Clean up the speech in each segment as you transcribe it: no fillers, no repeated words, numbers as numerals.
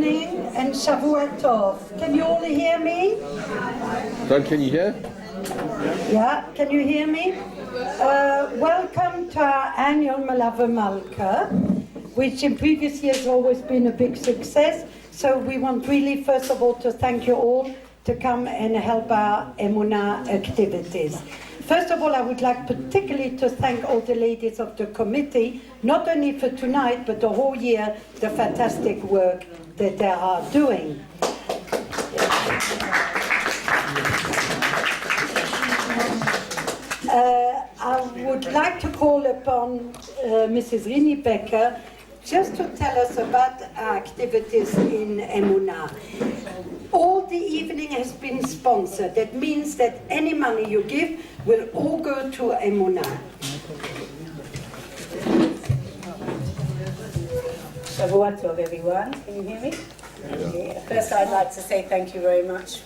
evening and Shavua Tov. Can you all hear me? Don, can you hear? Yeah, can you hear me? Welcome to our annual Malava Malka, which in previous years has always been a big success. So we want really, first of all, to thank you all to come and help our EMUNAH activities. First of all, I would like particularly to thank all the ladies of the committee, not only for tonight, but the whole year, the fantastic work that they are doing. I would like to call upon Mrs. Rini Becker just to tell us about our activities in EMUNAH. All the evening has been sponsored. That means that any money you give will all go to EMUNAH. Shavua Tov, everyone. Can you hear me? Okay. First, I'd like to say thank you very much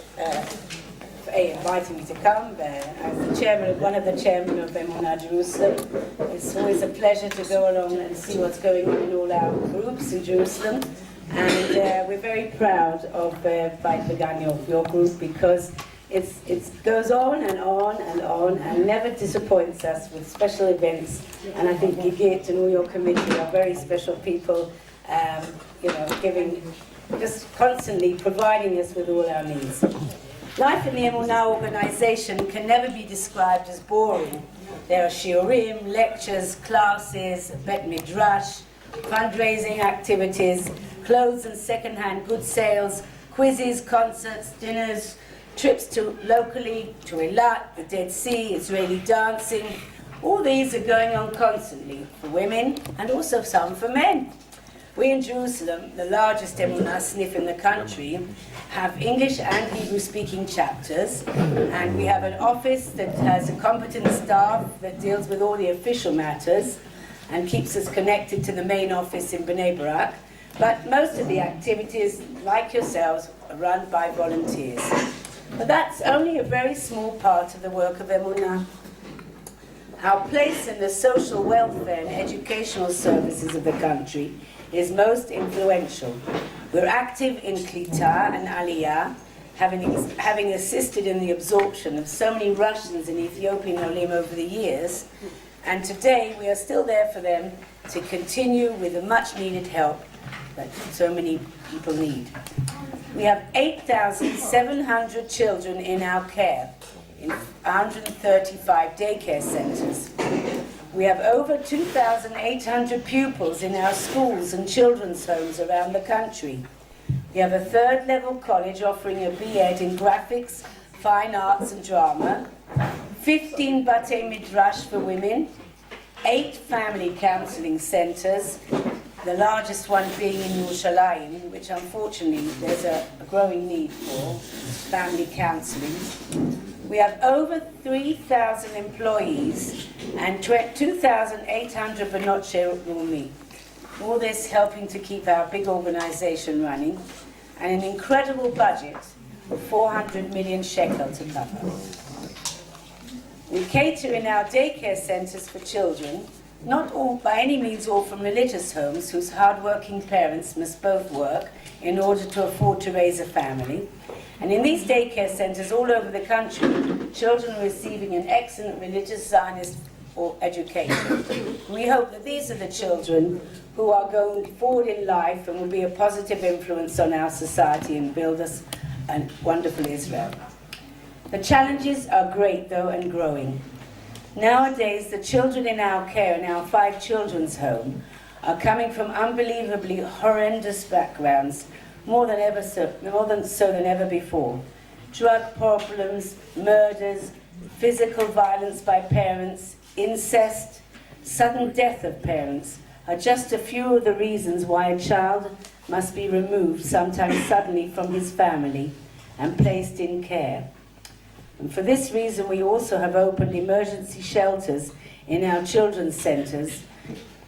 for inviting me to come. As the chairman, one of the chairmen of EMUNAH Jerusalem, it's always a pleasure to go along and see what's going on in all our groups in Jerusalem. And we're very proud of Bayit VeGan, your group, because it goes on and on and on and never disappoints us with special events. And I think Gigit and all your committee are very special people, just constantly providing us with all our needs. Life in the EMUNAH organization can never be described as boring. There are shiurim, lectures, classes, bet midrash, fundraising activities, clothes and second-hand goods sales, quizzes, concerts, dinners, trips to locally, to Eilat, the Dead Sea, Israeli dancing. All these are going on constantly for women and also some for men. We in Jerusalem, the largest EMUNAH sniff in the country, have English and Hebrew-speaking chapters, and we have an office that has a competent staff that deals with all the official matters and keeps us connected to the main office in Bnei Brak. But most of the activities, like yourselves, are run by volunteers. But that's only a very small part of the work of EMUNAH. Our place in the social welfare and educational services of the country is most influential. We're active in Klita and Aliyah, having assisted in the absorption of so many Russians and Ethiopian Olim over the years, and today we are still there for them to continue with the much needed help that so many people need. We have 8,700 children in our care in 135 daycare centers. We have over 2,800 pupils in our schools and children's homes around the country. We have a third-level college offering a B.Ed in graphics, fine arts and drama, 15 batei midrash for women, 8 family counseling centers, the largest one being in Yerushalayim, which unfortunately there's a growing need for family counseling. We have over 3,000 employees and 2,800 Banot Leumi. All this helping to keep our big organization running, and an incredible budget of 400 million shekel to cover. We cater in our daycare centers for children, not all, by any means all from religious homes whose hard-working parents must both work in order to afford to raise a family. And in these daycare centers all over the country, children are receiving an excellent religious Zionist education. We hope that these are the children who are going forward in life and will be a positive influence on our society and build us a wonderful Israel. The challenges are great, though, and growing. Nowadays, the children in our care, in our 5 children's home, are coming from unbelievably horrendous backgrounds, more so than ever before. Drug problems, murders, physical violence by parents, incest, sudden death of parents are just a few of the reasons why a child must be removed, sometimes suddenly, from his family and placed in care. And for this reason, we also have opened emergency shelters in our children's centers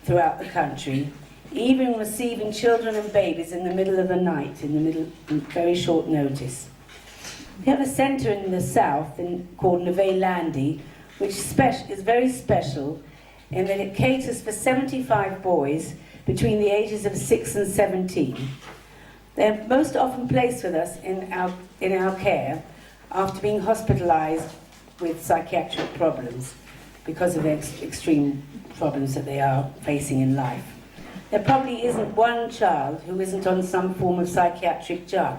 throughout the country, even receiving children and babies in the middle of the night, in very short notice. We have a center in the south called Neve Landi, which is very special in that it caters for 75 boys between the ages of 6 and 17. They're most often placed with us in our care after being hospitalized with psychiatric problems because of the extreme problems that they are facing in life. There probably isn't one child who isn't on some form of psychiatric drug.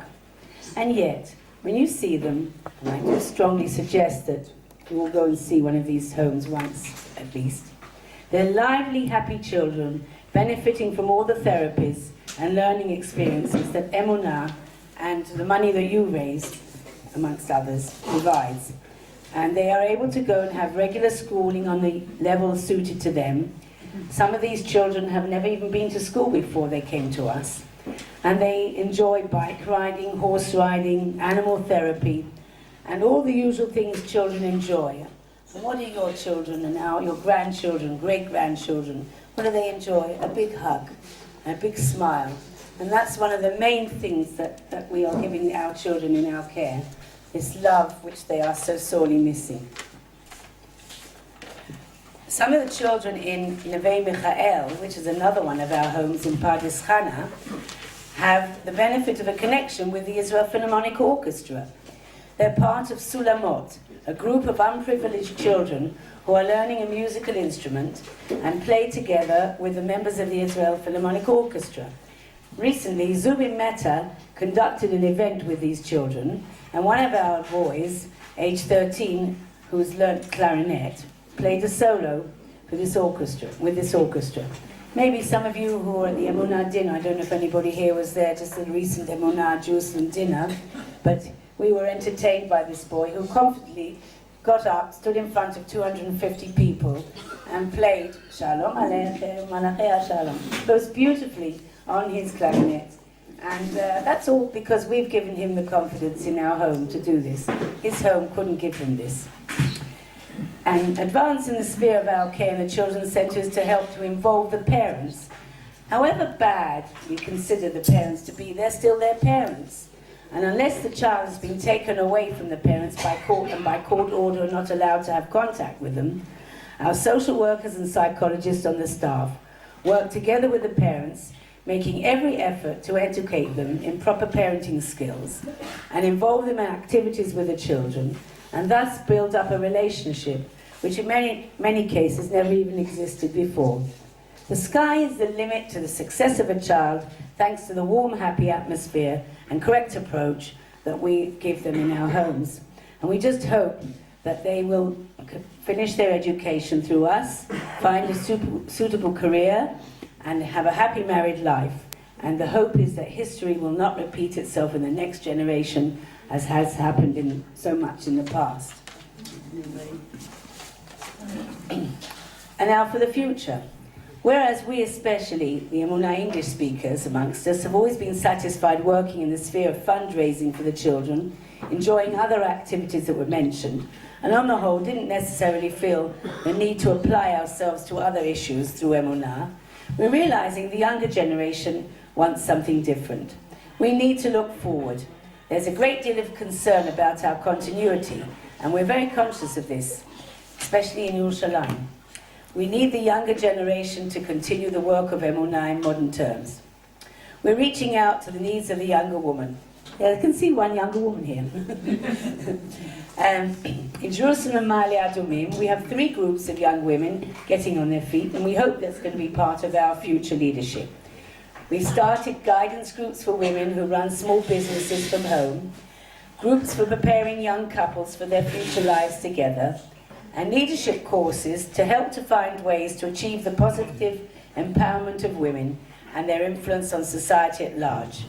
And yet, when you see them, and I do strongly suggest that you will go and see one of these homes once at least, they're lively, happy children benefiting from all the therapies and learning experiences that EMUNAH and the money that you raise, amongst others, provides. And they are able to go and have regular schooling on the level suited to them. Some of these children have never even been to school before they came to us. And they enjoy bike riding, horse riding, animal therapy, and all the usual things children enjoy. And what are your children and your grandchildren, great-grandchildren? What do they enjoy? A big hug, a big smile. And that's one of the main things that we are giving our children in our care, this love which they are so sorely missing. Some of the children in Neve Michael, which is another one of our homes in Pardes Chana, have the benefit of a connection with the Israel Philharmonic Orchestra. They're part of Sulamot, a group of unprivileged children who are learning a musical instrument and play together with the members of the Israel Philharmonic Orchestra. Recently, Zubin Mehta conducted an event with these children, and one of our boys, age 13, who's learnt clarinet, played a solo for this orchestra, with this orchestra. Maybe some of you who were at the EMUNAH dinner, I don't know if anybody here was there, just the recent EMUNAH Jerusalem dinner, but we were entertained by this boy who confidently got up, stood in front of 250 people and played Shalom Aleichem, Malachei Shalom, most beautifully on his clarinet. And that's all because we've given him the confidence in our home to do this. His home couldn't give him this. And advance in the sphere of our care in the children's centres to help to involve the parents. However bad we consider the parents to be, they're still their parents. And unless the child has been taken away from the parents by court and by court order and not allowed to have contact with them, our social workers and psychologists on the staff work together with the parents, making every effort to educate them in proper parenting skills and involve them in activities with the children, and thus build up a relationship which in many cases never even existed before. The sky is the limit to the success of a child thanks to the warm, happy atmosphere and correct approach that we give them in our homes. And we just hope that they will finish their education through us, find a suitable career, and have a happy married life. And the hope is that history will not repeat itself in the next generation as has happened in so much in the past. And now for the future. Whereas we especially, the EMUNAH English speakers amongst us, have always been satisfied working in the sphere of fundraising for the children, enjoying other activities that were mentioned, and on the whole didn't necessarily feel the need to apply ourselves to other issues through EMUNAH, we're realizing the younger generation wants something different. We need to look forward. There's a great deal of concern about our continuity, and we're very conscious of this, especially in Yerushalayim. We need the younger generation to continue the work of EMUNAH in modern terms. We're reaching out to the needs of the younger woman. Yeah, I can see one younger woman here. In Jerusalem and Ma'ale Adumim, we have 3 groups of young women getting on their feet, and we hope that's going to be part of our future leadership. We've started guidance groups for women who run small businesses from home, groups for preparing young couples for their future lives together, and leadership courses to help to find ways to achieve the positive empowerment of women and their influence on society at large.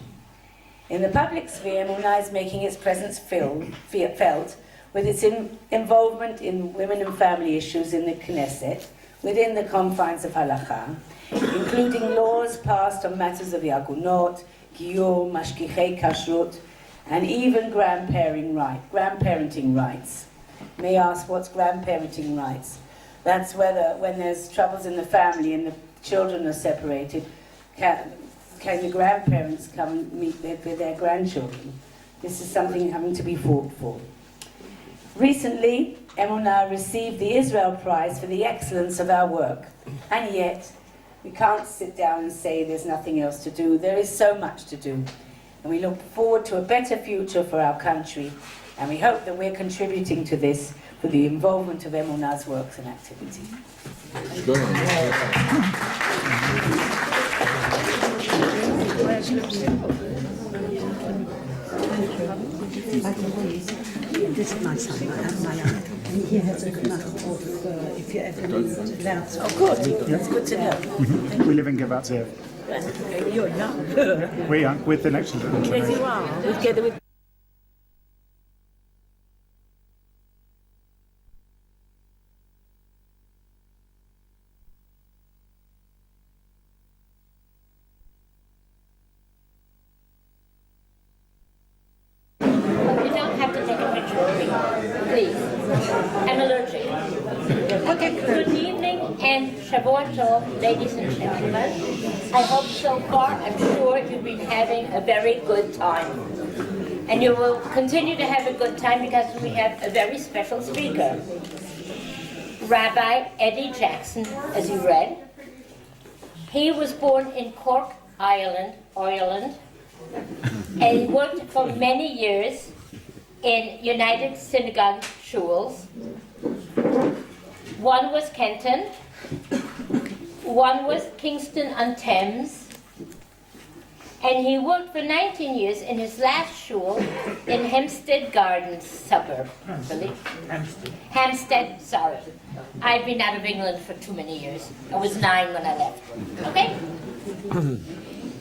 In the public sphere, EMUNAH is making its presence felt with its involvement in women and family issues in the Knesset, within the confines of halakha, including laws passed on matters of yagunot, giyur, mashgichei kashrut, and even grandparenting rights. You may ask, what's grandparenting rights? That's whether, when there's troubles in the family and the children are separated, can the grandparents come and meet with their grandchildren? This is something having to be fought for. Recently, EMUNAH received the Israel Prize for the excellence of our work, and yet we can't sit down and say there's nothing else to do. There is so much to do. and we look forward to a better future for our country, and we hope that we're contributing to this for the involvement of EMUNAH's works and activity. This is my son, and he has a knack of, if you ever need lamps. Oh, good. That's good to know. We live in Givatzev. You're young. We're young, with the next generation. Yes, you are. Together with You don't have to take a picture of me, please. I'm allergic. Good evening and Shavuot Tov, ladies and gentlemen. I hope so far, I'm sure you've been having a very good time. And you will continue to have a good time because we have a very special speaker. Rabbi Eddie Jackson, as you read. He was born in Cork, Ireland, and he worked for many years in United Synagogue shuls. One was Kenton, one was Kingston-on-Thames, and he worked for 19 years in his last shul in Hampstead Gardens suburb. Hampstead, sorry. I've been out of England for too many years. I was 9 when I left. Okay?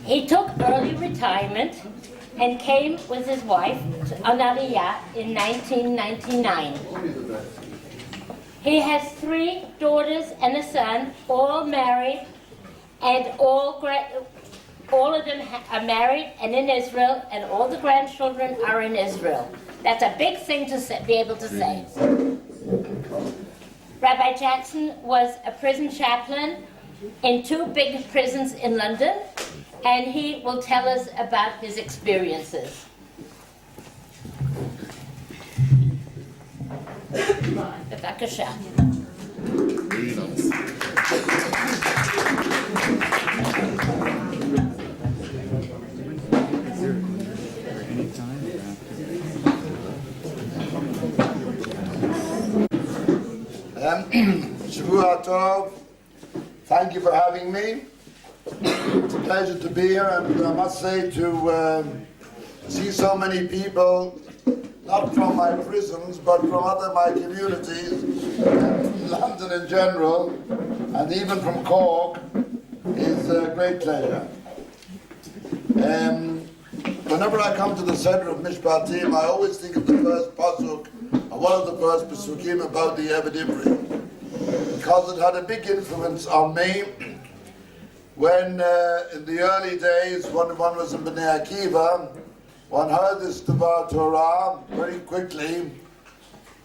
He took early retirement and came with his wife on Aliyah in 1999. He has 3 daughters and a son, all married, and all of them are married and in Israel, and all the grandchildren are in Israel. That's a big thing to be able to say. Rabbi Jackson was a prison chaplain in 2 big prisons in London, and he will tell us about his experiences. בבקשה. Shavuot Tov, thank you for having me. It's a pleasure to be here, and I must say to see so many people, not from my prisons, but from other my communities, London in general, and even from Cork, is a great pleasure. Whenever I come to the center of Mishpatim, I always think of the first pasuk, one of the first pasukim about the Eved Ivri, because it had a big influence on me. When in the early days, when one was in Bnei Akiva, one heard this Devar Torah very quickly,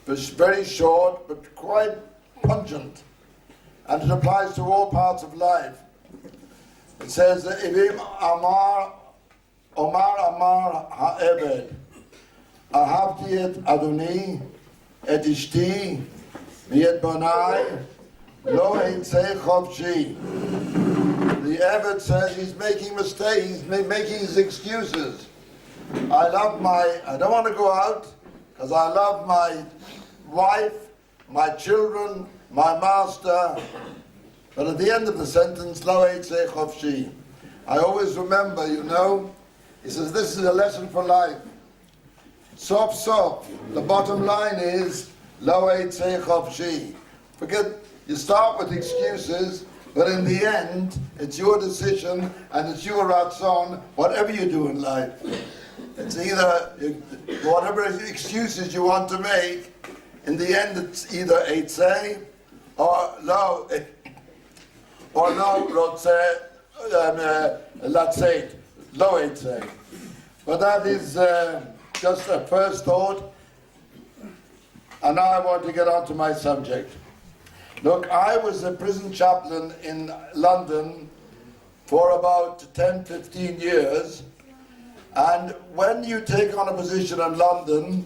very short, but quite pungent. And it applies to all parts of life. It says, Ivim Omar Ha'eved, Ahavti et Adoni, et Ishti, Miet Bonai, Lo Eitzei Chovshi. The Eved says he's making mistakes, he's making his excuses. I don't want to go out because I love my wife, my children, my master. But at the end of the sentence, Lo Eitzei Chovshi. I always remember, he says this is a lesson for life. Sof sof. The bottom line is Lo Eitzei Chovshi. Forget, you start with excuses, but in the end, it's your decision and it's your ratzon, whatever you do in life. It's either, whatever excuses you want to make, in the end it's either eitzei or lo rotzeh latzeit, lo eitzei. But that is just a first thought, and now I want to get on to my subject. Look, I was a prison chaplain in London for about 10, 15 years, and when you take on a position in London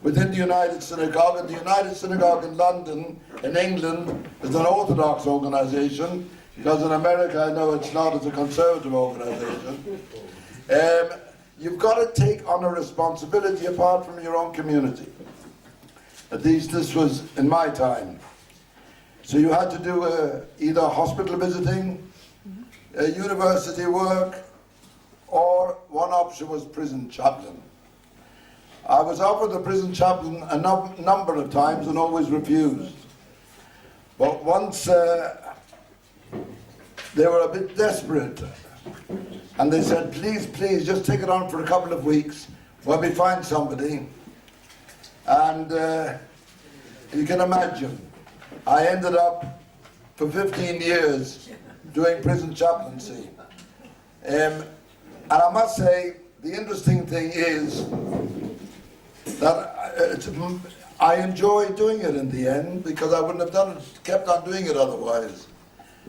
within the United Synagogue, and the United Synagogue in London, in England, is an Orthodox organization, because in America I know it's not, it's a conservative organization. you've got to take on a responsibility apart from your own community. At least this was in my time. So you had to do either hospital visiting, university work, or one option was prison chaplain. I was offered the prison chaplain a number of times and always refused. But once they were a bit desperate, and they said, please, please, just take it on for a couple of weeks while we find somebody. And you can imagine, I ended up for 15 years doing prison chaplaincy. And I must say, the interesting thing is that I enjoy doing it in the end, because I wouldn't have kept on doing it otherwise.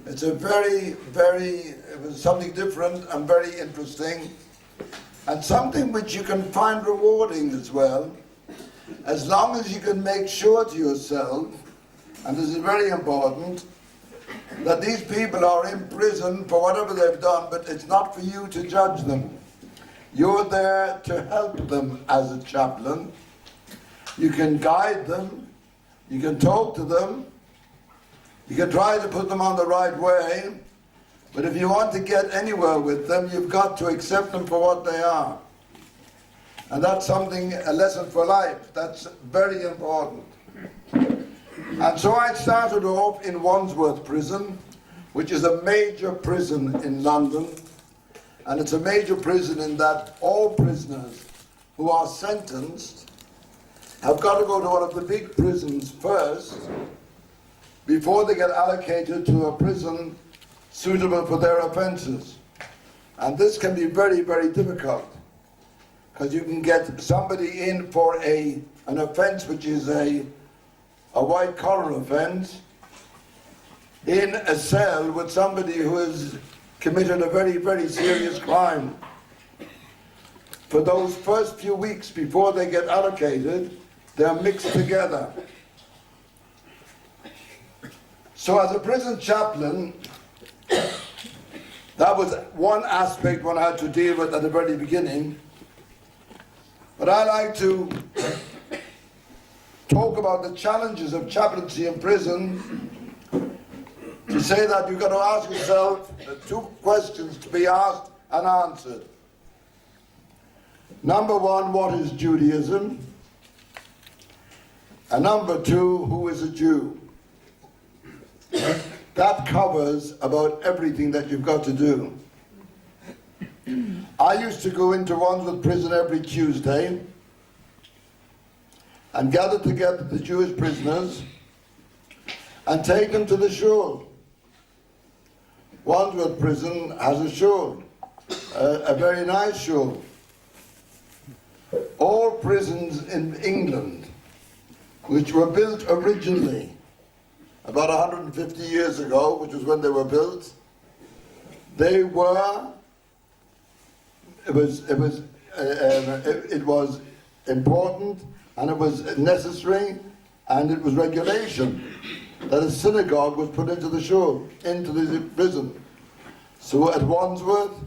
It's a it was something different and very interesting, and something which you can find rewarding as well, as long as you can make sure to yourself, and this is very important, that these people are in prison for whatever they've done, but it's not for you to judge them. You're there to help them as a chaplain. You can guide them, you can talk to them, you can try to put them on the right way, but if you want to get anywhere with them, you've got to accept them for what they are. And that's something, a lesson for life. That's very important. And so I started off in Wandsworth Prison, which is a major prison in London. And it's a major prison in that all prisoners who are sentenced have got to go to one of the big prisons first before they get allocated to a prison suitable for their offences. And this can be very, very difficult, because you can get somebody in for an offence which is a white-collar offence in a cell with somebody who has committed a very, very serious crime. For those first few weeks before they get allocated, they're mixed together. So as a prison chaplain, that was one aspect one had to deal with at the very beginning. But I like to talk about the challenges of chaplaincy in prison, to say that you've got to ask yourself the two questions to be asked and answered. Number one, what is Judaism? And number two, who is a Jew? That covers about everything that you've got to do. I used to go into Wandsworth Prison every Tuesday and gather together the Jewish prisoners and take them to the shul. Wandsworth Prison has a shul, a very nice shul. All prisons in England, which were built originally about 150 years ago, which was when they were built, it was important, and it was necessary, and it was regulation that a synagogue was put into the shul, into the prison. So at Wandsworth,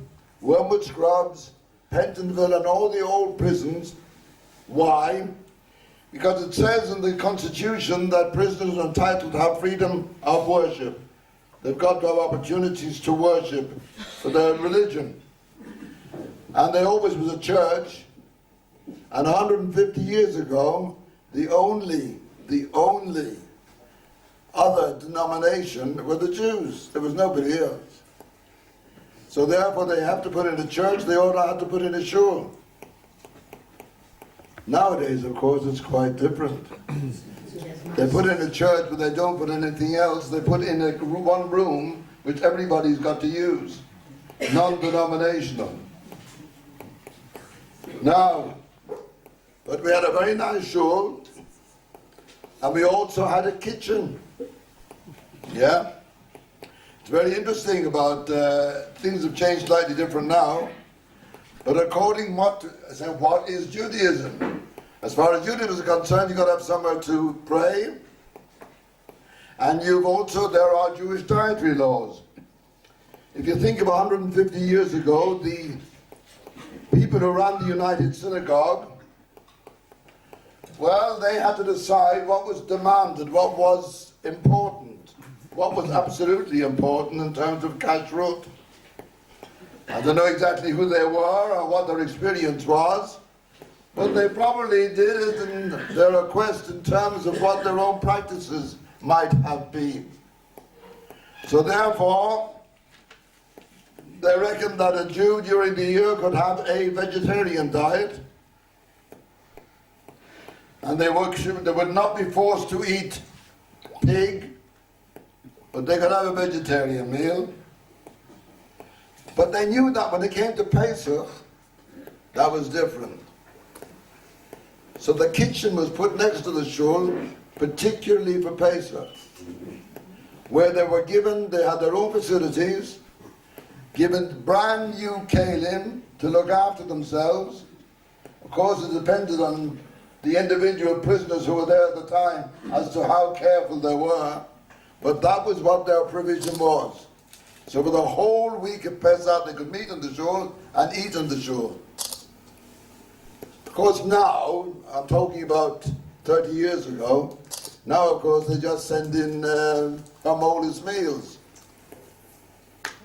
Wormwood Scrubs, Pentonville, and all the old prisons. Why? Because it says in the Constitution that prisoners are entitled to have freedom of worship. They've got to have opportunities to worship for their religion. And there always was a church, and 150 years ago, the only other denomination were the Jews. There was nobody else. So therefore they have to put in a church, they also have to put in a shul. Nowadays, of course, it's quite different. They put in a church, but they don't put in anything else. They put in one room, which everybody's got to use. Non-denominational. Now, but we had a very nice shul, and we also had a kitchen. Yeah? It's very interesting about, things have changed slightly different now, but according what is Judaism? As far as Judaism is concerned, you've got to have somewhere to pray, and there are Jewish dietary laws. If you think of 150 years ago, the people who ran the United Synagogue, well, they had to decide what was demanded, what was important, what was absolutely important in terms of kashrut. I don't know exactly who they were or what their experience was, but they probably did it in their request in terms of what their own practices might have been. So therefore, they reckoned that a Jew during the year could have a vegetarian diet, and they would not be forced to eat pig, but they could have a vegetarian meal. But they knew that when it came to Pesach, that was different. So the kitchen was put next to the shul, particularly for Pesach, where they had their own facilities, given brand new kalim to look after themselves. Of course, it depended on the individual prisoners who were there at the time as to how careful they were, but that was what their provision was. So for the whole week of Pesach, they could meet in the shul and eat in the shul. Of course now, I'm talking about 30 years ago, now of course they just send in harmonious meals.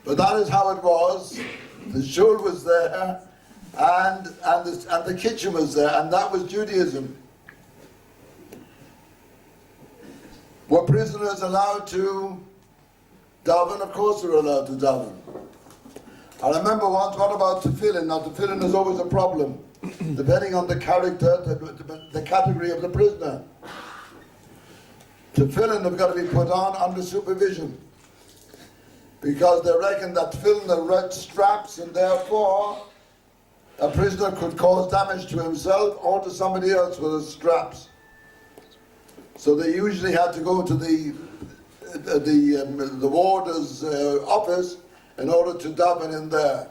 But that is how it was. The shul was there, and the kitchen was there, and that was Judaism. Were prisoners allowed to daven? Of course they were allowed to daven. I remember once, what about tefillin? Now tefillin is always a problem, depending on the character, the category of the prisoner. Tefillin have got to be put on under supervision, because they reckon that tefillin are red straps, and therefore a prisoner could cause damage to himself or to somebody else with his straps. So they usually had to go to the warder's office in order to daven in there.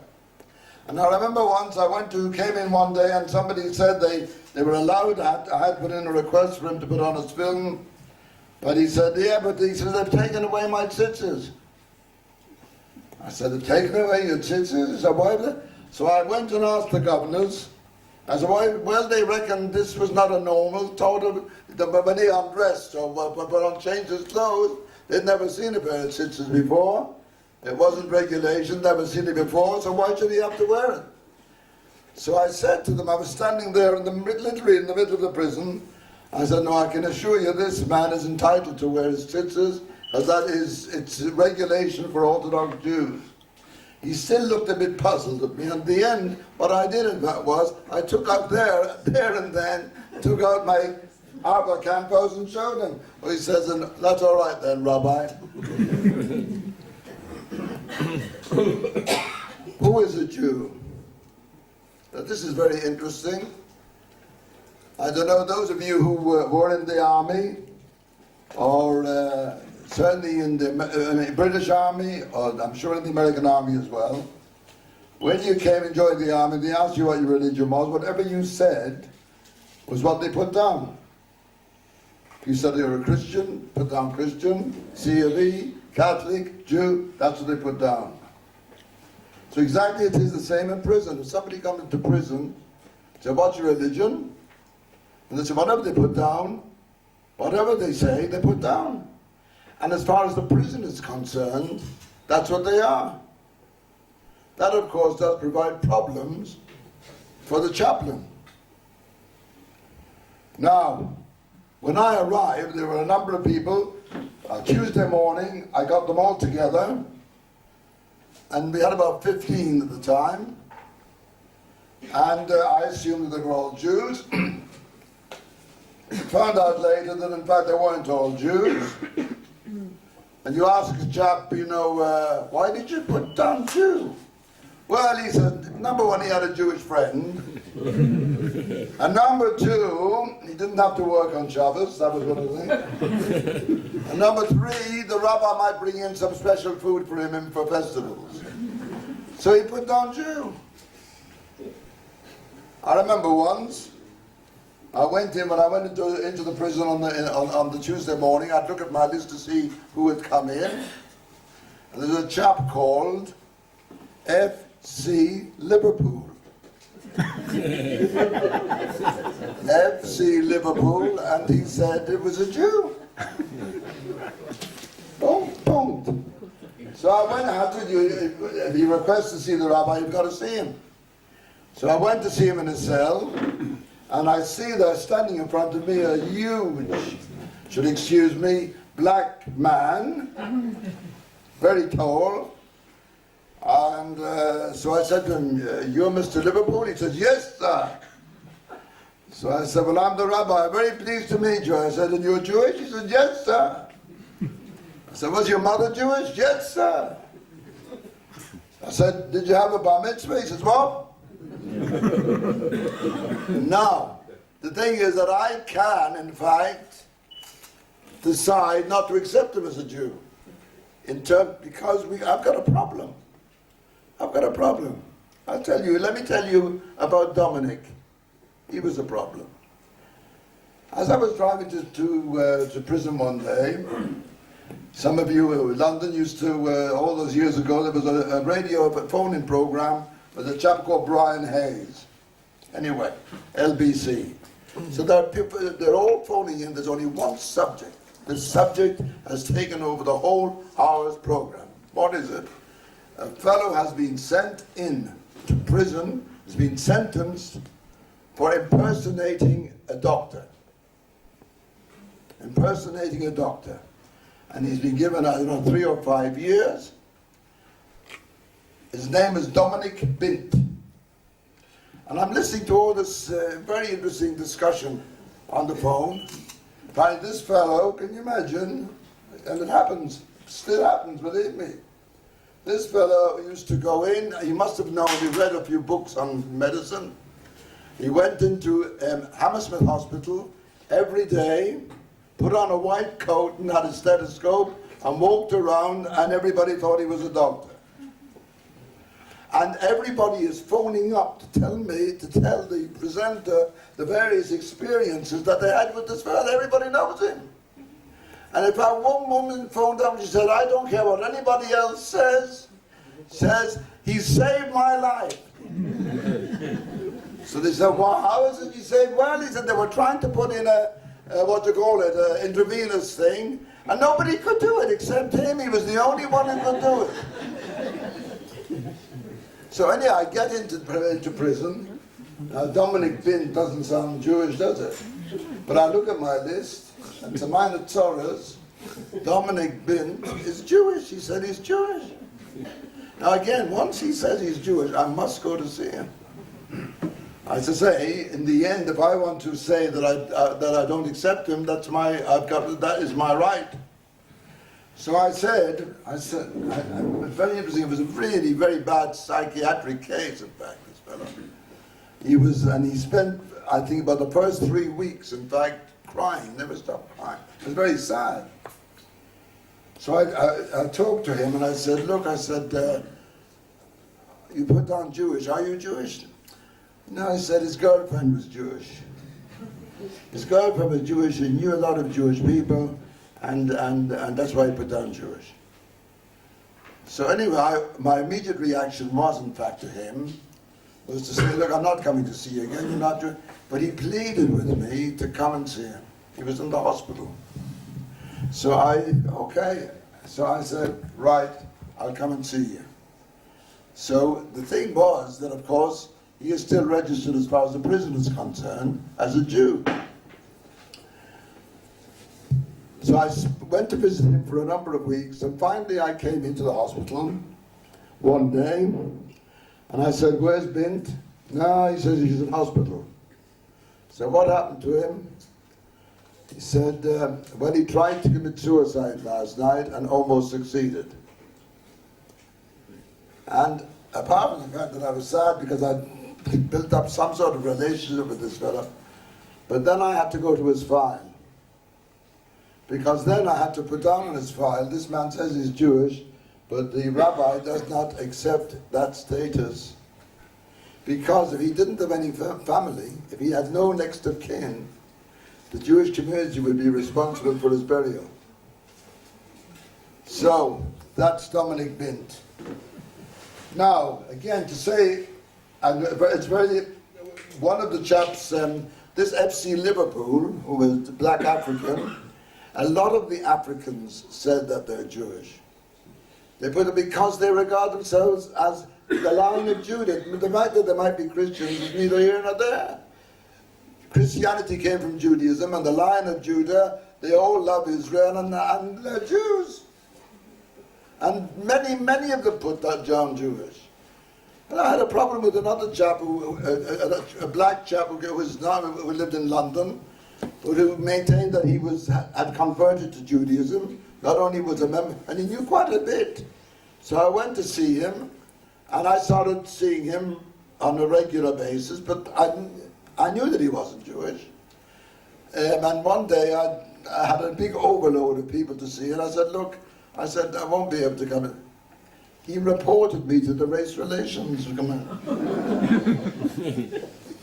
And I remember once came in one day, and somebody said they were allowed. I had put in a request for him to put on his film, but he said, yeah, but he said, they've taken away my tzitzis. I said, they've taken away your tzitzis? He said, why? So I went and asked the governors. I said, well, they reckon this was not a normal, told him that when he undressed or put on, changed his clothes, they'd never seen a pair of tzitzis before. It wasn't regulation, never seen it before, so why should he have to wear it? So I said to them, I was standing there literally in the middle of the prison. I said, no, I can assure you this man is entitled to wear his tzitzis, because it's regulation for Orthodox Jews. He still looked a bit puzzled at me. And at the end, what I did in fact was, I took out there and then, took out my Arba Campos and showed him. Well, he says, that's all right then, Rabbi. Who is a Jew? Now, this is very interesting. I don't know, those of you who were in the army, or certainly in the British Army, or I'm sure in the American Army as well, when you came and joined the army, they asked you what your religion was. Whatever you said was what they put down. If you said you're a Christian, put down Christian, C.of.E., Catholic, Jew, that's what they put down. So exactly it is the same in prison. If somebody comes into prison, say, what's your religion? And they say, whatever they put down, whatever they say, they put down. And as far as the prison is concerned, that's what they are. That, of course, does provide problems for the chaplain. Now, when I arrived, there were a number of people. Tuesday morning, I got them all together, and we had about 15 at the time, and I assumed that they were all Jews. Found out later that in fact they weren't all Jews. And you ask a chap, why did you put down Jew? Well, he said, number one, he had a Jewish friend. And number two, he didn't have to work on Shabbos, that was one of the things. And number three, the rabbi might bring in some special food for him for festivals. So he put down Jew. I remember once, when I went into the prison on the Tuesday morning, I'd look at my list to see who had come in. And there's a chap called F.C. Liverpool. FC Liverpool, and he said it was a Jew. Don't. So I went, if he requests to see the rabbi, you've got to see him. So I went to see him in his cell, and I see there standing in front of me a huge, should excuse me, black man, very tall. And so I said to him, "You're Mr. Liverpool?" He said, "Yes, sir." So I said, "Well, I'm the rabbi. Very pleased to meet you." I said, "And you're Jewish?" He said, "Yes, sir." I said, "Was your mother Jewish?" "Yes, sir." I said, "Did you have a bar mitzvah?" He says, "What?" Now, the thing is that I can, in fact, decide not to accept him as a Jew, because I've got a problem. I've got a problem. Let me tell you about Dominic. He was a problem. As I was driving to prison one day, some of you, London used to, all those years ago, there was a radio phone-in program with a chap called Brian Hayes. Anyway, LBC. So they're all phoning in, there's only one subject. The subject has taken over the whole hour's program. What is it? A fellow has been sent in to prison, has been sentenced for impersonating a doctor. Impersonating a doctor. And he's been given, 3 or 5 years. His name is Dominic Bint. And I'm listening to all this very interesting discussion on the phone. Finally, this fellow, can you imagine, and it happens, still happens, believe me. This fellow used to go in, he must have known, he read a few books on medicine. He went into Hammersmith Hospital every day, put on a white coat and had a stethoscope and walked around, and everybody thought he was a doctor. And everybody is phoning up to tell the presenter the various experiences that they had with this fellow. Everybody knows him. And in fact, one woman phoned up and she said, "I don't care what anybody else says, he saved my life." So they said, "Well, how is it he saved?" "Well," he said, "they were trying to put in intravenous thing, and nobody could do it except him. He was the only one who could do it." So anyhow, I get into prison. Now, Dominic Bint doesn't sound Jewish, does it? But I look at my list, and to my Torahs, Dominic Bint is Jewish. He said he's Jewish. Now again, once he says he's Jewish, I must go to see him. As I say, in the end, if I want to say that I don't accept him, that is my right. So I said, it's very interesting. It was a really very bad psychiatric case. In fact, this fellow, he spent, I think, about the first 3 weeks, in fact, crying, never stopped crying. It was very sad. So I talked to him and I said, "Look," I said, "you put down Jewish. Are you Jewish?" No, he said his girlfriend was Jewish. His girlfriend was Jewish. He knew a lot of Jewish people, and that's why he put down Jewish. So anyway, my immediate reaction was, in fact, to him, was to say, "Look, I'm not coming to see you again. You're not Jewish." But he pleaded with me to come and see him. He was in the hospital. So I said, "Right, I'll come and see you." So the thing was that, of course, he is still registered, as far as the prison is concerned, as a Jew. So I went to visit him for a number of weeks, and finally I came into the hospital one day, and I said, "Where's Bint?" "No," he says, "he's in hospital." So what happened to him? He said, well, he tried to commit suicide last night and almost succeeded. And apart from the fact that I was sad because I'd built up some sort of relationship with this fellow, but then I had to go to his file. Because then I had to put down on his file, this man says he's Jewish, but the rabbi does not accept that status. Because if he didn't have any family, if he had no next of kin, the Jewish community would be responsible for his burial. So, that's Dominic Bint. Now, again, to say, and it's very, one of the chaps, this FC Liverpool, who was black African, a lot of the Africans said that they're Jewish. They put it because they regard themselves as the line of Judah. The fact that they might be Christians is neither here nor there. Christianity came from Judaism, and the line of Judah, they all love Israel, and they're Jews. And many of them put that down Jewish. And I had a problem with another chap, a black chap who lived in London, who maintained that he had converted to Judaism. Not only was a member, and he knew quite a bit. So I went to see him, and I started seeing him on a regular basis, but I knew that he wasn't Jewish. And one day I had a big overload of people to see, and I said, look, I won't be able to come in. He reported me to the race relations command.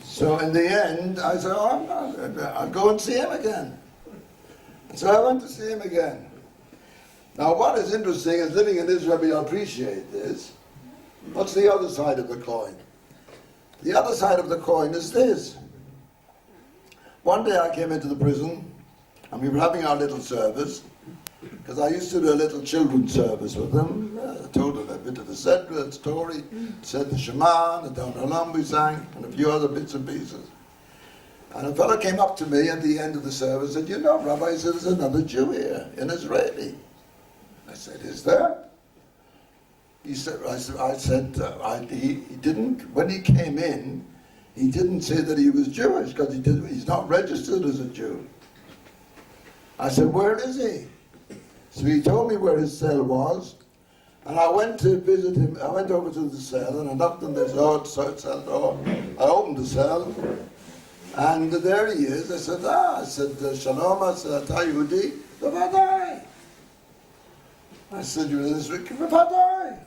So in the end, I said, I'll go and see him again. So I went to see him again. Now what is interesting is living in Israel, we appreciate this. What's the other side of the coin? The other side of the coin is this. One day I came into the prison, and we were having our little service, because I used to do a little children's service with them. I told them a bit of the Sedra story, said the Shema, the Down Olam we sang, and a few other bits and pieces. And a fellow came up to me at the end of the service and said, you know, Rabbi, he said, there's another Jew here, an Israeli. I said, is there? He said, he didn't, when he came in, he didn't say that he was Jewish, because he's not registered as a Jew. I said, where is he? So he told me where his cell was, and I went to visit him. I went over to the cell, and I knocked on the cell door. I opened the cell, and there he is. I said, Shalom, I said, Ata Yehudi, Bavadai. I said, you're in Israel, Bavadai.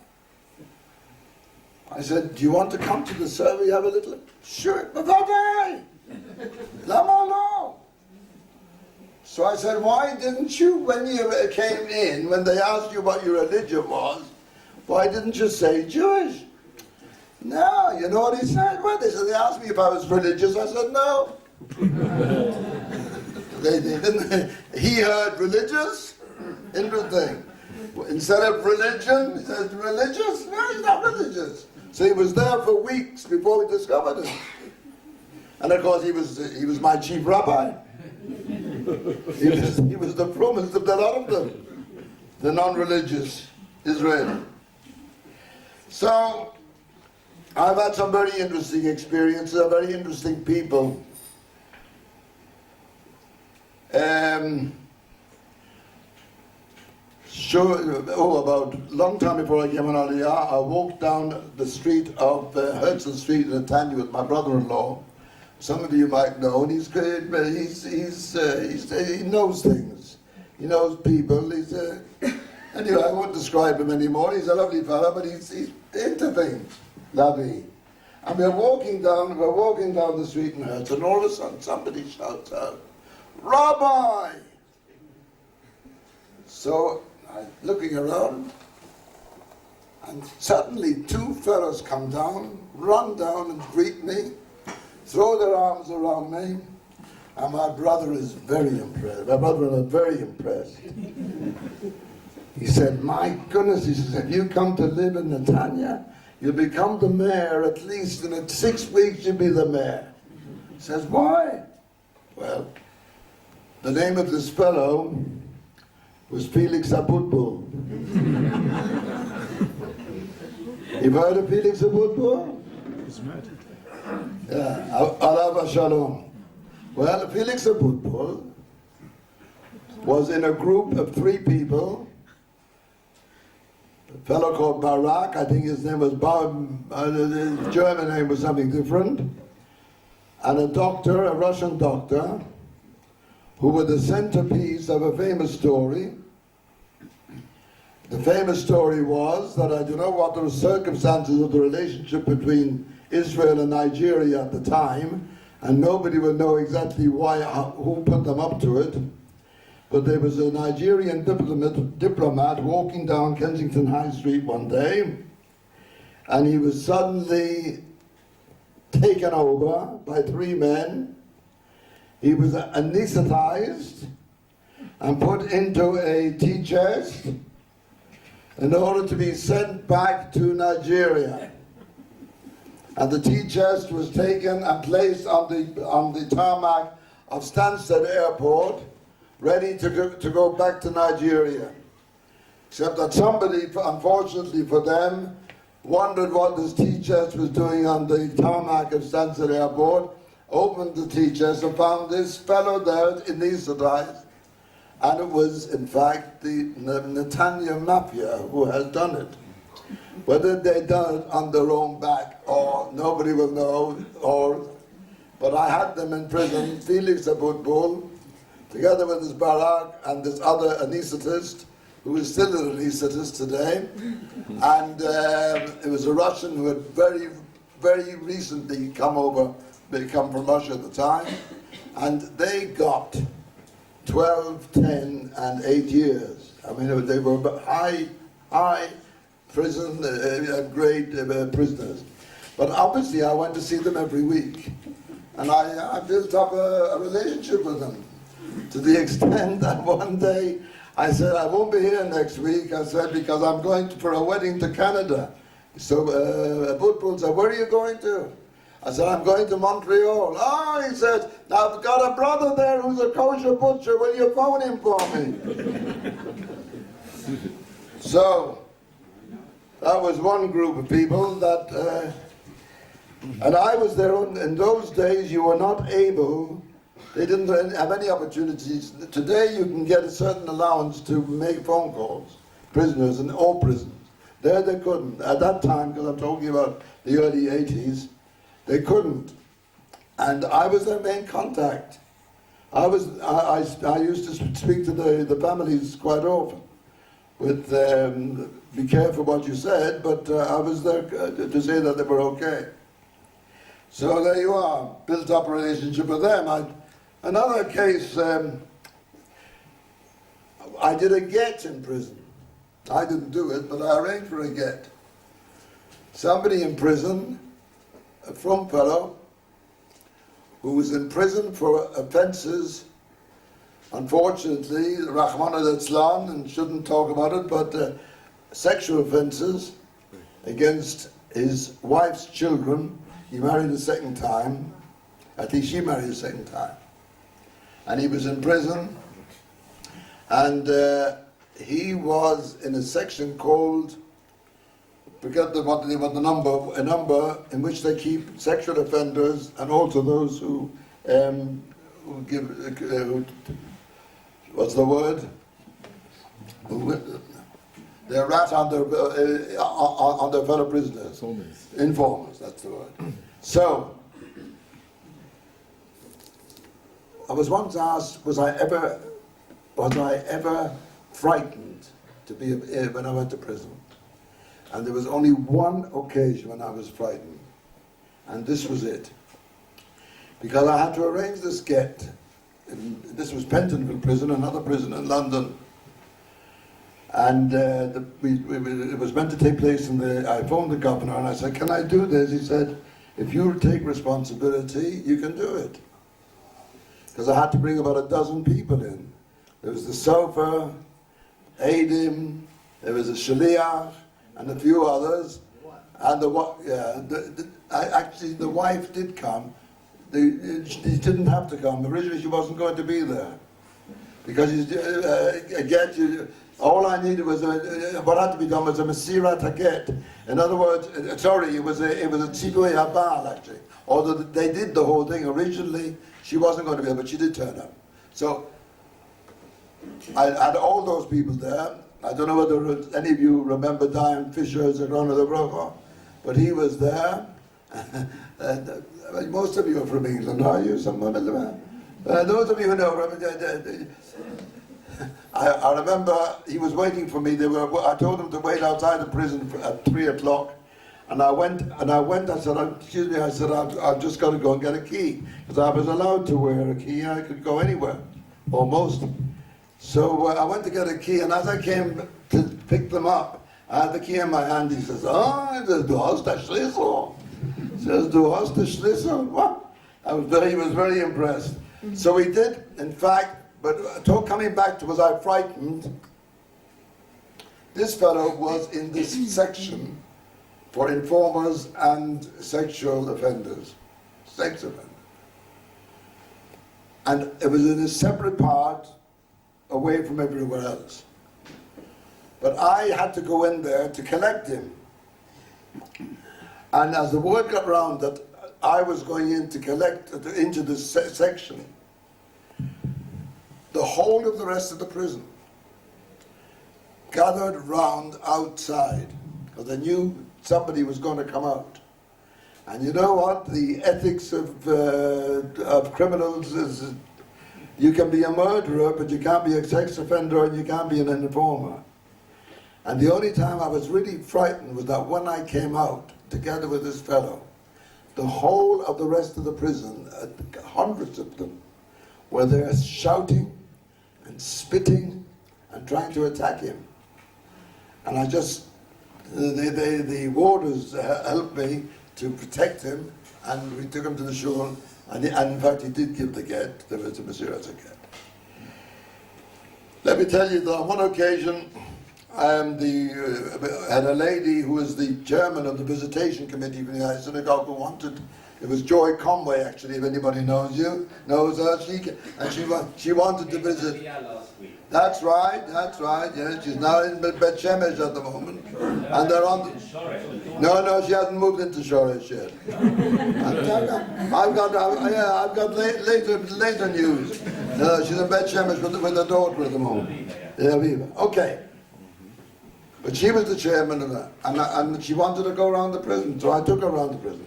I said, do you want to come to the cell? We have a little, sure, Bavadai. Lama lo. So I said, why didn't you, when you came in, when they asked you what your religion was, why didn't you say Jewish? No, you know what he said? Well, they asked me if I was religious. I said, no. they didn't. He heard religious. Interesting. Instead of religion, he said religious. No, he's not religious. So he was there for weeks before we discovered him. And of course, he was my chief rabbi. He was the promised of the lot of them, the non-religious Israeli. So I've had some very interesting experiences, very interesting people. About a long time before I came on Aliyah, I walked down the street of Herzl Street in Netanya with my brother-in-law. Some of you might know, and he's great, but he knows things. He knows people. Anyway, I won't describe him anymore. He's a lovely fellow, but he's into things. Lovely. And we're walking down the street in Herzl, and all of a sudden somebody shouts out, Rabbi! So I'm looking around, and suddenly two fellows come down, run down and greet me, throw their arms around me, and my brother is very impressed. My brother-in-law is very impressed. He said, my goodness, he says, if you come to live in Netanya, you'll become the mayor, at least in 6 weeks you'll be the mayor. He says, why? Well, the name of this fellow was Felix Abutbul. You've heard of Felix Abutbul? He's murdered. Yeah, Alav Shalom. Well, Felix Abutbul was in a group of 3 people. A fellow called Barak, I think his name was his German name was something different, and a doctor, a Russian doctor, who were the centerpiece of a famous story. The famous story was that I don't know what the circumstances of the relationship between Israel and Nigeria at the time, and nobody will know exactly why, who put them up to it, but there was a Nigerian diplomat walking down Kensington High Street one day, and he was suddenly taken over by 3 men. He was anesthetized and put into a tea chest in order to be sent back to Nigeria. And the tea chest was taken and placed on the tarmac of Stansted Airport, ready to go back to Nigeria. Except that somebody, unfortunately for them, wondered what this tea chest was doing on the tarmac of Stansted Airport, opened the tea chest and found this fellow there anesthetized. And it was, in fact, the Netanya Mafia who had done it. Whether they done it on their own back or nobody will know, but I had them in prison, Felix Abutbul, together with his barak and this other anesthetist, who is still an anesthetist today. And it was a Russian who had very, very recently come from Russia at the time. And they got 12, 10, and 8 years. I mean, they were high prison, grade prisoners. But obviously I went to see them every week. And I built up a relationship with them, to the extent that one day I said, I won't be here next week, I said, because I'm going for a wedding to Canada. So Butbul said, where are you going to? I said, I'm going to Montreal. Oh, he said, I've got a brother there who's a kosher butcher, will you phone him for me? So, that was one group of people that, and I was there. In those days you were not able, they didn't have any opportunities. Today you can get a certain allowance to make phone calls, prisoners in all prisons. There they couldn't. At that time, because I'm talking about the early 80s, they couldn't. And I was their main contact. I used to speak to the families quite often with, be careful what you said, but I was there to say that they were okay. So there you are, built up a relationship with them. Another case, I did a get in prison. I didn't do it, but I arranged for a get. Somebody in prison, a from fellow, who was in prison for offences, unfortunately, Rahman al-Islam, and shouldn't talk about it, but sexual offences against his wife's children. He married a second time. I think she married a second time. And he was in prison, and he was in a section called, forget what the number, a number in which they keep sexual offenders and also those who give, what's the word? They rat on their fellow prisoners. Informers, that's the word. So, I was once asked, was I ever frightened to be when I went to prison? And there was only one occasion when I was frightened, and this was it. Because I had to arrange this get. This was Pentonville prison, another prison in London. And it was meant to take place I phoned the governor and I said, can I do this? He said, if you take responsibility, you can do it. Because I had to bring about 12 people in. There was the sofa, Adim, there was a Shaliach, and a few others. And actually the wife did come. She didn't have to come. Originally she wasn't going to be there. Because all I needed was what had to be done was a Mesirat Haget. In other words, it was a Tzivui Habal actually. Although they did the whole thing originally, she wasn't going to be there, but she did turn up. So I had all those people there. I don't know whether any of you remember Diane Fisher as a Ron of the Broker, but he was there. And, most of you are from England, are you? Those of you who know, I remember he was waiting for me. I told him to wait outside the prison at 3 o'clock. And I went, I said, excuse me, I said, I've just got to go and get a key. Because I was allowed to wear a key, I could go anywhere, almost. So I went to get a key, and as I came to pick them up, I had the key in my hand. He says, oh, du hast das Schlüssel. Says, "Du hast the Schlüssel?" What? He was very impressed. So we did, in fact, but coming back to was I frightened? This fellow was in this section for informers and sexual offenders, sex offenders. And it was in a separate part, away from everywhere else. But I had to go in there to collect him. And as the word got round that I was going in to collect into this section, the whole of the rest of the prison gathered round outside, because they knew somebody was going to come out. And you know what? The ethics of criminals is, you can be a murderer, but you can't be a sex offender, and you can't be an informer. And the only time I was really frightened was that when I came out, together with this fellow, the whole of the rest of the prison, hundreds of them, were there shouting and spitting and trying to attack him. And I just, the warders helped me to protect him, and we took him to the shul, and in fact he did give the get. There was a Mesiras get. Let me tell you that on one occasion, had a lady who was the chairman of the visitation committee for the United Synagogue who wanted, it was Joy Conway actually, if anybody knows her, she wanted to visit. That's right, yeah, she's now in Bet Shemesh at the moment. And they're on no, she hasn't moved into Shoresh yet. I've got later news. No, she's in Bet Shemesh with her daughter at the moment. Okay. But she was the chairman of that, and she wanted to go around the prison, so I took her around the prison.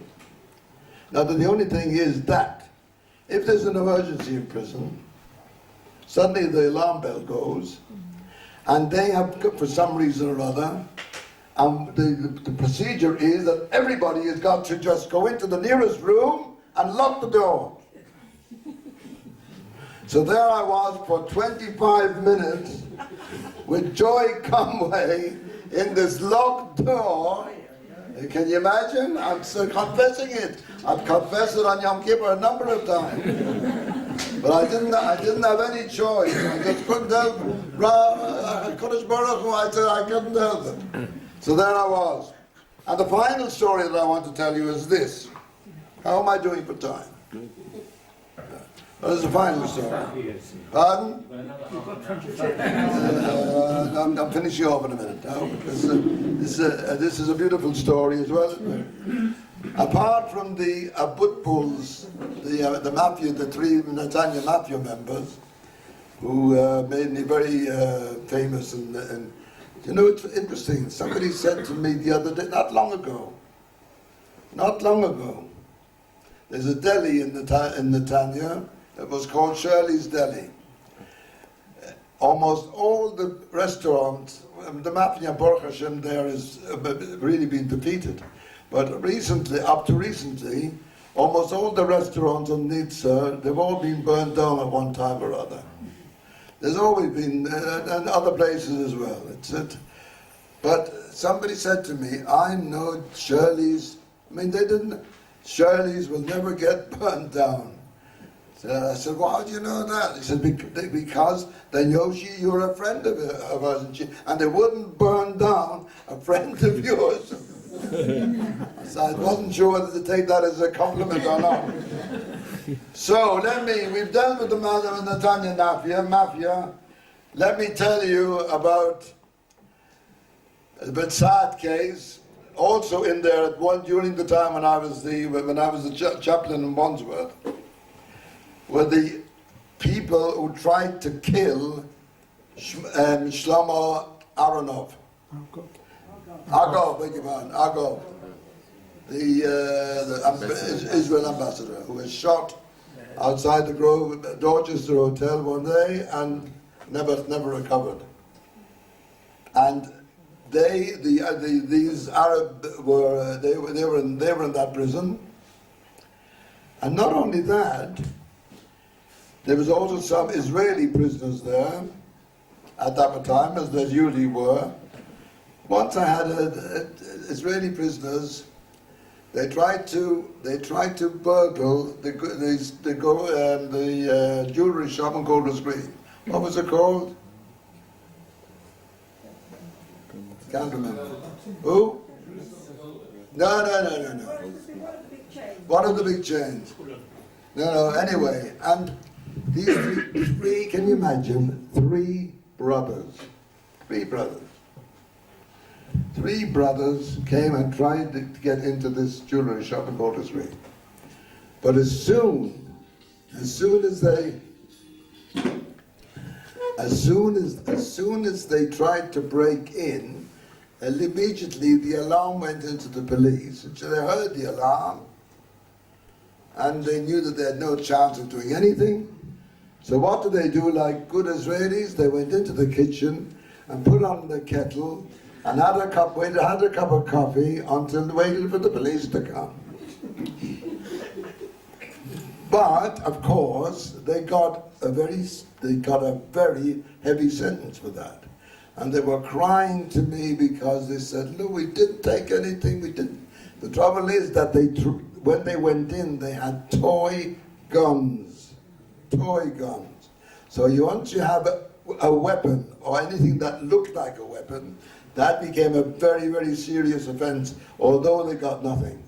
Now the only thing is that, if there's an emergency in prison, suddenly the alarm bell goes, and they have, for some reason or other, the procedure is that everybody has got to just go into the nearest room and lock the door. So there I was for 25 minutes with Joy Conway in this locked door. Can you imagine? I'm so confessing it. I've confessed it on Yom Kippur a number of times. But I didn't have any choice. I just couldn't help it. Kodesh Baruch Hu, I said I couldn't help it. So there I was. And the final story that I want to tell you is this. How am I doing for time? Well, there's a final story. Pardon? I'm finishing off in a minute now, because this is a beautiful story as well. Apart from the Abutbuls, the mafia, the three Netanya mafia members, who made me very famous, and you know, it's interesting. Somebody said to me the other day, not long ago, there's a deli in Netanya. It was called Shirley's Deli. Almost all the restaurants, the mafia Baruch Hashem there has really been defeated. But recently, up to recently, almost all the restaurants on Nizza, they've all been burned down at one time or other. There's always been, and other places as well. But somebody said to me, I know Shirley's, Shirley's will never get burned down. So I said, well, how do you know that? He said, because then Yoshi, you're a friend of ours, and they wouldn't burn down a friend of yours. So I wasn't sure whether to take that as a compliment or not. So we've dealt with the matter of Netanya mafia. Let me tell you about the Betsad case. Also in there during the time when I was the chaplain in Wandsworth, were the people who tried to kill Shlomo Aronov. Agov, beg your pardon, Agov, the Israel ambassador, who was shot outside the Dorchester Hotel one day and never recovered. And these Arab were in that prison, and not only that, there was also some Israeli prisoners there at that time, as there usually were. Once I had Israeli prisoners They tried to burgle the jewelry shop on Golders Green. What was it called? Can't remember. Who? No. One of the big chains. No. Anyway, and these three. Can you imagine? Three brothers. Three brothers came and tried to get into this jewelry shop in Golders Green. But as soon as they tried to break in, immediately the alarm went into the police. And so they heard the alarm, and they knew that they had no chance of doing anything. So what did they do? Like good Israelis, they went into the kitchen and put on the kettle and had a cup of coffee until they waited for the police to come. But of course, they got a very heavy sentence for that, and they were crying to me because they said, "Look, we didn't take anything. We didn't." The trouble is that when they went in, they had toy guns. So once you have a weapon or anything that looked like a weapon, that became a very, very serious offense, although they got nothing.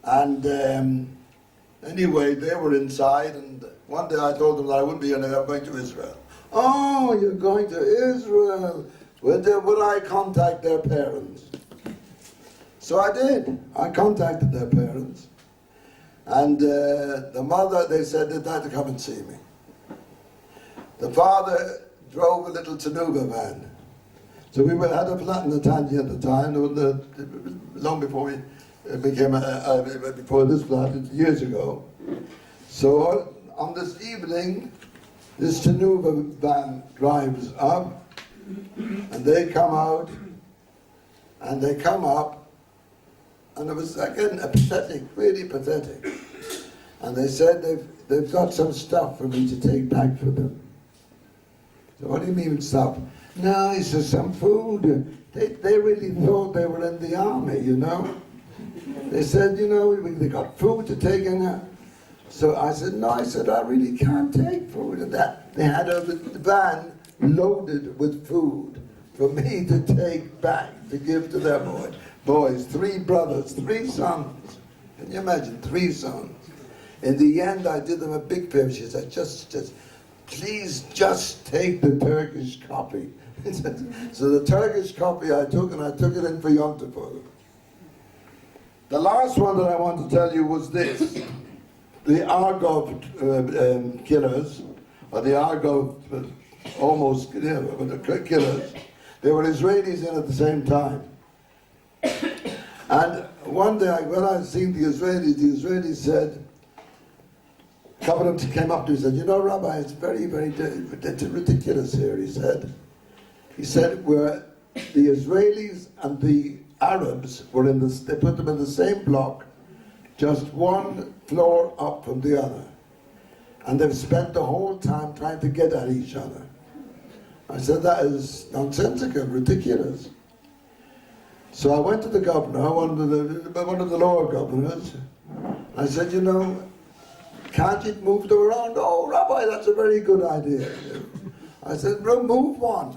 And anyway, they were inside, and one day I told them that I wouldn't be in there, I'm going to Israel. "Oh, you're going to Israel? Will I contact their parents?" So I did. I contacted their parents. And the mother, they said they'd like to come and see me. The father drove a little Tanuga van. So we had a flat in the Tangi at the time, long before we became before this flat, years ago. So on this evening, this Tanuga van drives up, and they come out, and they come up, and it was again really pathetic. And they said they've got some stuff for me to take back for them. So what do you mean stuff? No, he says some food. They really thought they were in the army, you know. They said, you know, they got food to take in there. So I said, no, I really can't take food. And that they had a van loaded with food for me to take back, to give to their boys. 3 brothers, 3 sons. Can you imagine, 3 sons? In the end, I did them a big favor. She said, please just take the Turkish copy. So the Turkish copy I took, and I took it in for Yom Tov. The last one that I want to tell you was this. The Argov killers, or the Argov almost killers, they were Israelis in at the same time. And one day when I seen the Israelis said, a couple of them came up to me and said, you know, Rabbi, it's very, very ridiculous here, he said. He said, where the Israelis and the Arabs were they put them in the same block, just 1 floor up from the other. And they've spent the whole time trying to get at each other. I said, that is nonsensical, ridiculous. So I went to the governor, one of the lower governors. I said, you know, can't you move them around? Oh, Rabbi, that's a very good idea. I said, move one.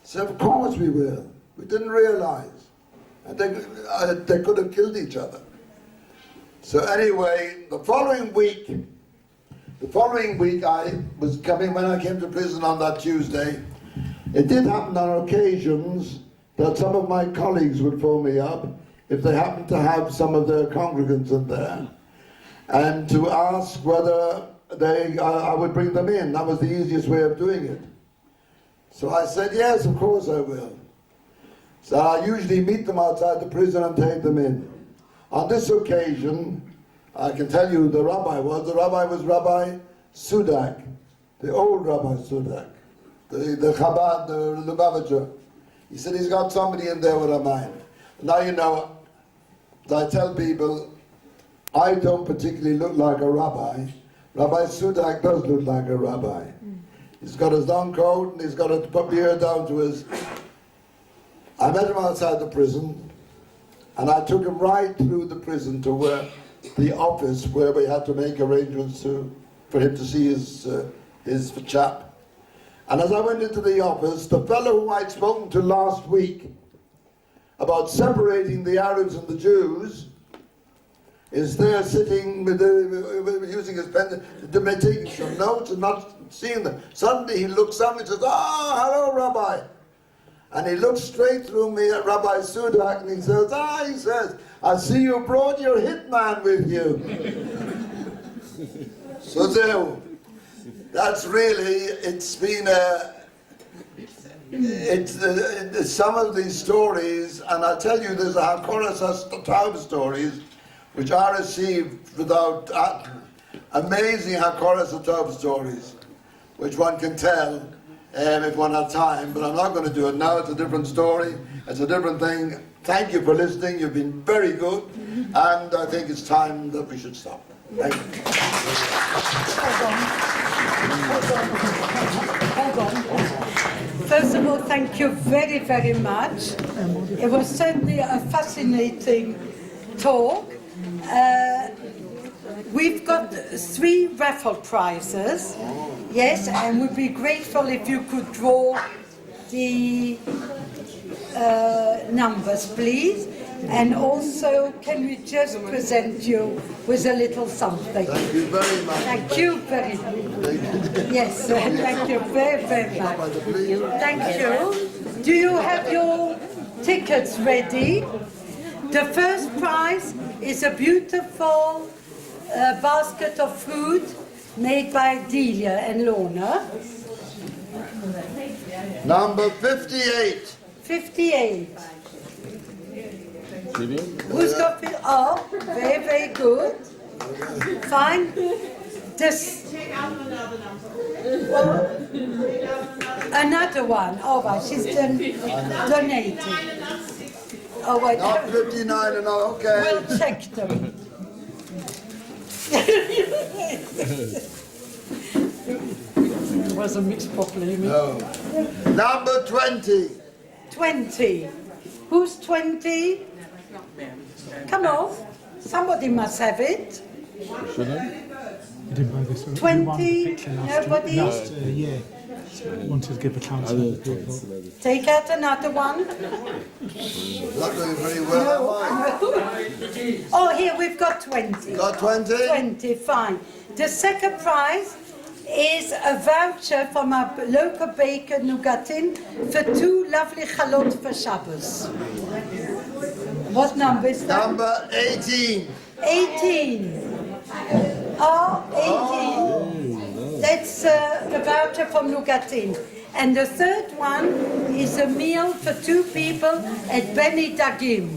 He said, of course we will. We didn't realize. And they could have killed each other. So anyway, the following week I was coming, when I came to prison on that Tuesday, it did happen on occasions that some of my colleagues would phone me up if they happened to have some of their congregants in there, and to ask whether I would bring them in. That was the easiest way of doing it. So I said, yes, of course I will. So I usually meet them outside the prison and take them in. On this occasion, I can tell you who the rabbi was. The rabbi was Rabbi Sudak, the old Rabbi Sudak, the Chabad, the Lubavitcher. He said he's got somebody in there with a mind. Now you know, I tell people, I don't particularly look like a rabbi. Rabbi Sudak does look like a rabbi. He's got his long coat and he's got a beard down to his... I met him outside the prison, And I took him right through the prison to where the office where we had to make arrangements for him to see his chap. And as I went into the office, the fellow who I'd spoken to last week about separating the Arabs and the Jews is there sitting with using his pen, taking some notes and not seeing them. Suddenly he looks up and says, hello, Rabbi. And he looks straight through me at Rabbi Sudak and he says, he says, I see you brought your hitman with you. So there, that's really, it's been some of these stories, and I tell you, there's a Hakoras Taub stories, which I received without amazing Hakoras Taub stories, which one can tell if one had time, but I'm not going to do it now. It's a different story. It's a different thing. Thank you for listening. You've been very good, and I think it's time that we should stop. Thank you. Hold on. First of all, thank you very, very much. It was certainly a fascinating talk. We've got 3 raffle prizes, yes, and we'd be grateful if you could draw the numbers, please. And also, can we just present you with a little something? Thank you very much. Thank you very much. Yes, thank you very, very much. Thank you. Do you have your tickets ready? The first prize is a beautiful basket of fruit made by Delia and Lorna. Number 58. 58. Who's got it? Oh, very, very good. Fine. This. Another one. Oh, right. She's donating. Oh, wait. Not 59 and all, okay. We'll check them. It wasn't mixed properly. No. Number 20. 20. Who's 20? Come on. Somebody must have it. Should I? You didn't buy this one. 20. Nobody? Last year. Wanted to give a chance to other people. Take out another one. Not doing very well, am I? Oh, here we've got 20. Got 20? 20, fine. The second prize is a voucher from our local baker Nugatin for 2 lovely chalot for Shabbos. What number is that? Number 18. 18. Oh, 18. That's the voucher from Nugatin. And the third one is a meal for 2 people at Beni Dagim.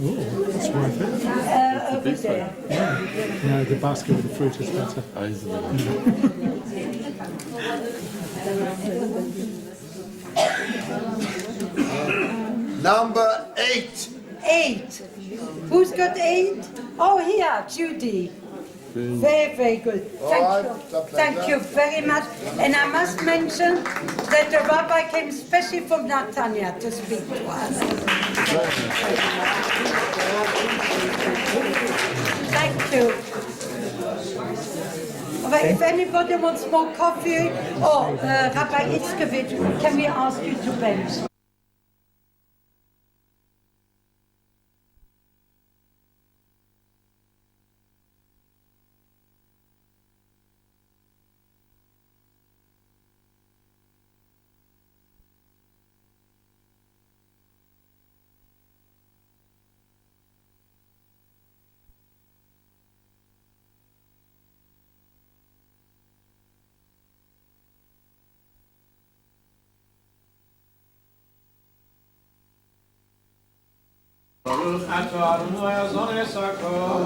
Oh, that's worth it. Over there. No, the basket with the fruit is better. Number 8. 8. Who's got 8? Oh, here, Judy. Very, very good. Thank you very much. And I must mention that the Rabbi came especially from Netanya to speak to us. Thank you. But if anybody wants more coffee, or Rabbi Itzkevich, can we ask you to bench? Baruch atah Adonai Azonai Sakol.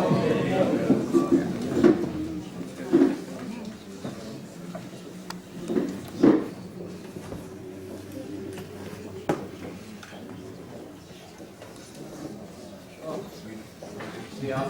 Yeah,